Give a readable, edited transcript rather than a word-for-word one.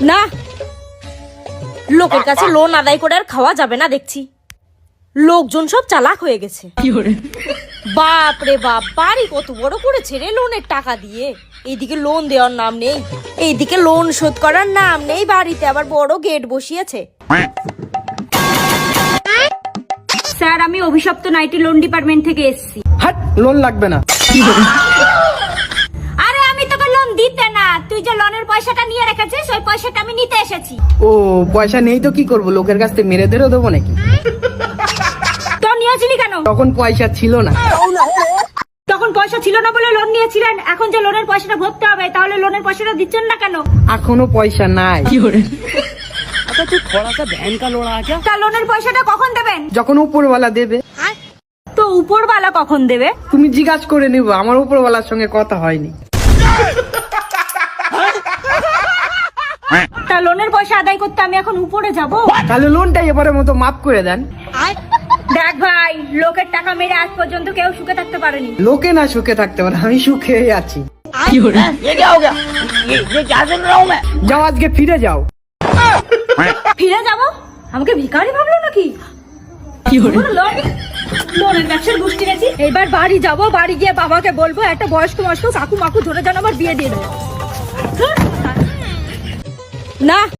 না, লোকের কাছে লোন আদায় করে আর খাওয়া যাবে না দেখছি। লোকজন সব চালাক হয়ে গেছে। বাপ রে বাপ, বাড়ি কত বড় করেছে রে লোনের টাকা দিয়ে। এইদিকে লোন দেওয়ার নাম নেই, এইদিকে লোন শোধ করার নাম নেই, বাড়িতে আবার বড় গেট বসিয়েছে। স্যার, আমি অভিশপ্ত নাইটি লোন ডিপার্টমেন্ট থেকে এসেছি। হাট, লোন লাগবে না। আরে আমি তোকে লোন দিতে না, তুই যে লোনের পয়সাটা নিয়ে রেখেছিস ওই পয়সাটা আমি নিতে এসেছি। ও, পয়সা নেই তো কি করবো? লোকের কাছ থেকে মেরে ধরে দেবো নাকি? তো নিয়েছিলি কেন? তখন পয়সা ছিল না। তখন পয়সা ছিল না বলে লোন নিয়েছিলেন, এখন যে লোনের পয়সাটা ভরতে হবে তাহলে লোনের পয়সাটা দিচ্ছেন না কেন? এখনো পয়সা নাই। তা লোনের পয়সাটা কখন দেবেন? যখন উপরওয়ালা দেবে। তো উপরওয়ালা কখন দেবে? তুমি জিজ্ঞাসা করে নিবো, আমার উপরওয়ালার সঙ্গে কথা হয়নি। তা লোনের পয়সা আদায় করতে আমি এখন উপরে যাব? তাহলে লোনটা এবারের মতো মাফ করে দেন। দেখ ভাই, লোকের টাকা মেরে আজ পর্যন্ত কেউ সুখে থাকতে পারেনি। লোকে না সুখে থাকতে পারে, আমি সুখে আছি। যাও, আজকে ফিরে যাও। ফিরে যাব? আমাকে ভিখারি ভাবলো নাকি? লোনের ব্যবসার গোষ্ঠী গেছি, এবার বাড়ি যাব, বাড়ি গিয়ে বাবাকে বলবো একটা বয়স্ক কাকু মাকু ধরে যেন আমার বিয়ে দিয়ে দেবে। না।